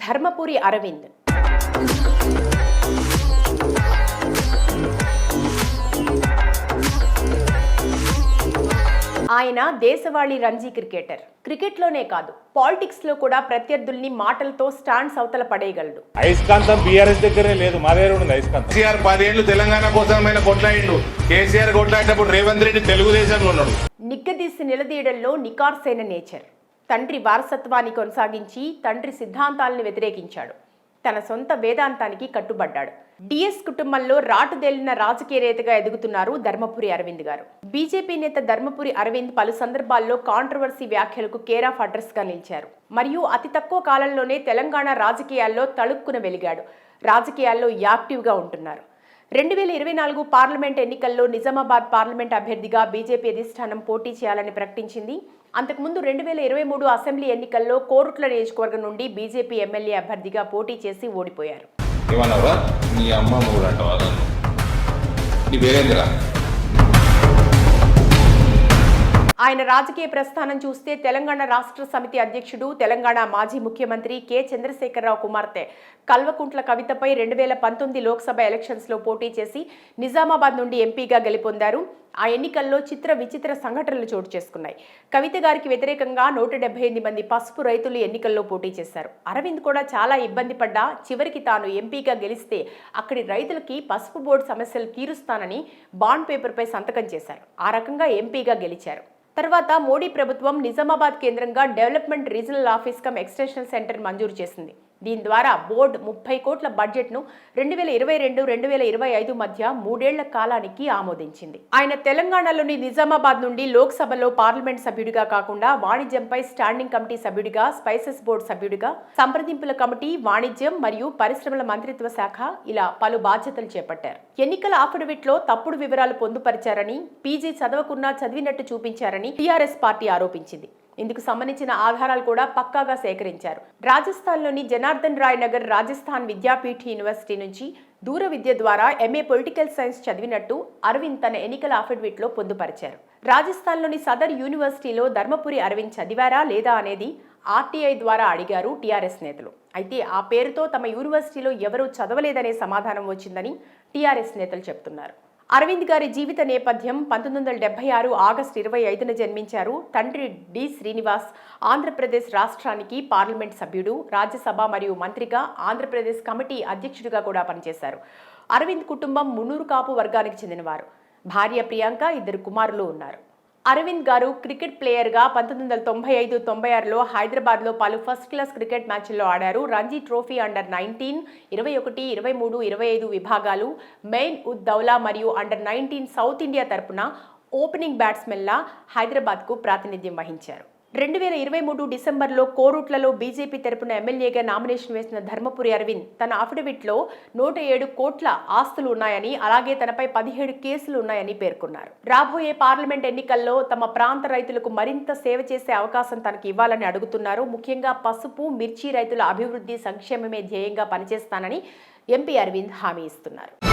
ధర్మపురి అరవింద్. ఆయన దేశవాళీ రంజీ క్రికెటర్. క్రికెట్లోనే కాదు, పాలిటిక్స్లో కూడా ప్రత్యర్థుల్ని మాటలతో స్టాండ్స్ అవతల పడేయగలడు. అయస్కాంతం బీఆర్ఎస్ దగ్గరే లేదు, మా దగ్గర ఉంది అయస్కాంతం. కేసీఆర్ 10 ఏళ్లు తెలంగాణ కోసం కొట్లాడిండు. కేసీఆర్ కొట్లాడేటప్పుడు రేవంత్ రెడ్డి తెలుగుదేశంలో ఉన్నాడు. నిగ్గదీసి నిలదీయడంలో నికార్సైన నేచర్. తండ్రి వారసత్వాన్ని కొనసాగించి తండ్రి సిద్ధాంతాలను వ్యతిరేకించాడు. తన సొంత వేదాంతానికి కట్టుబడ్డాడు. డిఎస్ కుటుంబంలో రాటుదేలిన రాజకీయ నేతగా ఎదుగుతున్నారు ధర్మపురి అరవింద్ గారు. బీజేపీ నేత ధర్మపురి అరవింద్ పలు సందర్భాల్లో కాంట్రవర్సీ వ్యాఖ్యలకు కేర్ ఆఫ్ అడ్రస్ గా నిలిచారు. మరియు అతి తక్కువ కాలంలోనే తెలంగాణ రాజకీయాల్లో తళుక్కున వెలిగాడు. రాజకీయాల్లో యాక్టివ్గా ఉంటున్నారు. 2024 పార్లమెంట్ ఎన్నికల్లో నిజామాబాద్ పార్లమెంట్ అభ్యర్థిగా బీజేపీ అధిష్టానం పోటీ చేయాలని ప్రకటించింది. అంతకుముందు 2023 అసెంబ్లీ ఎన్నికల్లో కోరుట్ల నియోజకవర్గం నుండి బీజేపీ ఎమ్మెల్యే అభ్యర్థిగా పోటీ చేసి ఓడిపోయారు. ఆయన రాజకీయ ప్రస్థానం చూస్తే తెలంగాణ రాష్ట్ర సమితి అధ్యక్షుడు, తెలంగాణ మాజీ ముఖ్యమంత్రి కె చంద్రశేఖరరావు కుమార్తె కల్వకుంట్ల కవితపై 2019 లోక్సభ ఎలక్షన్స్లో పోటీ చేసి నిజామాబాద్ నుండి ఎంపీగా గెలుపొందారు. ఆ ఎన్నికల్లో చిత్ర విచిత్ర సంఘటనలు చోటు చేసుకున్నాయి. కవిత గారికి వ్యతిరేకంగా 178 మంది పసుపు రైతులు ఎన్నికల్లో పోటీ చేశారు. అరవింద్ కూడా చాలా ఇబ్బంది పడ్డా చివరికి తాను ఎంపీగా గెలిస్తే అక్కడి రైతులకి పసుపు బోర్డు సమస్యలు తీరుస్తానని బాండ్ పేపర్పై సంతకం చేశారు. ఆ రకంగా ఎంపీగా గెలిచారు. తర్వాత మోడీ ప్రభుత్వం నిజామాబాద్ కేంద్రంగా development regional office come extension centre మంజూరు చేసింది. దీని ద్వారా బోర్డు 30 కోట్ల బడ్జెట్ను 2022-2025 మధ్య 3 ఏళ్ల కాలానికి ఆమోదించింది. ఆయన తెలంగాణలోని నిజామాబాద్ నుండి లోక్సభలో పార్లమెంట్ సభ్యుడిగా కాకుండా వాణిజ్యంపై స్టాండింగ్ కమిటీ సభ్యుడిగా, స్పైసెస్ బోర్డు సభ్యుడిగా, సంప్రదింపుల కమిటీ, వాణిజ్యం మరియు పరిశ్రమల మంత్రిత్వ శాఖ ఇలా పలు బాధ్యతలు చేపట్టారు. ఎన్నికల అఫిడవిట్లో తప్పుడు వివరాలు పొందుపరిచారని, పీజీ చదవకున్నా చదివినట్టు చూపించారని టీఆర్ఎస్ పార్టీ ఆరోపించింది. ఇందుకు సంబంధించిన ఆధారాలు కూడా పక్కాగా సేకరించారు. రాజస్థాన్లోని జనార్దన్ రాయ్ నగర్ రాజస్థాన్ విద్యాపీఠ్ యూనివర్సిటీ నుంచి దూర విద్య ద్వారా ఎంఏ పొలిటికల్ సైన్స్ చదివినట్టు అరవింద్ తన ఎన్నికల అఫిడవిట్లో పొందుపరిచారు. రాజస్థాన్లోని సదర్ యూనివర్సిటీలో ధర్మపురి అరవింద్ చదివారా లేదా అనేది ఆర్టీఐ ద్వారా అడిగారు టీఆర్ఎస్ నేతలు. అయితే ఆ పేరుతో తమ యూనివర్సిటీలో ఎవరూ చదవలేదనే సమాధానం వచ్చిందని టీఆర్ఎస్ నేతలు చెబుతున్నారు. అరవింద్ గారి జీవిత నేపథ్యం 1976 ఆగస్టు 25న జన్మించారు. తండ్రి డి శ్రీనివాస్ ఆంధ్రప్రదేశ్ రాష్ట్రానికి పార్లమెంట్ సభ్యుడు, రాజ్యసభ మరియు మంత్రిగా, ఆంధ్రప్రదేశ్ కమిటీ అధ్యక్షుడిగా కూడా పనిచేశారు. అరవింద్ కుటుంబం మున్నూరు కాపు వర్గానికి చెందినవారు. భార్య ప్రియాంక, 2 కుమారులు ఉన్నారు. అరవింద్ గారు క్రికెట్ ప్లేయర్గా 1995-96లో హైదరాబాద్లో పలు ఫస్ట్ క్లాస్ క్రికెట్ మ్యాచ్ల్లో ఆడారు. రంజీ ట్రోఫీ అండర్ 19, 21, 23, 25 విభాగాలు, మెయిన్ ఉద్ దౌలా మరియు అండర్ 19 సౌత్ ఇండియా తరపున ఓపెనింగ్ బ్యాట్స్మెన్లా హైదరాబాద్కు ప్రాతినిధ్యం వహించారు. 2023 డిసెంబర్లో కోరుట్లలో బీజేపీ తరపున ఎమ్మెల్యేగా నామినేషన్ వేసిన ధర్మపురి అరవింద్ తన అఫిడవిట్లో 107 కోట్ల ఆస్తులు ఉన్నాయని, అలాగే తనపై 17 కేసులు ఉన్నాయని పేర్కొన్నారు. రాబోయే పార్లమెంట్ ఎన్నికల్లో తమ ప్రాంత రైతులకు మరింత సేవ చేసే అవకాశం తనకు ఇవ్వాలని అడుగుతున్నారు. ముఖ్యంగా పసుపు, మిర్చి రైతుల అభివృద్ధి, సంక్షేమమే ధ్యేయంగా పనిచేస్తానని ఎంపీ అరవింద్ హామీ ఇస్తున్నారు.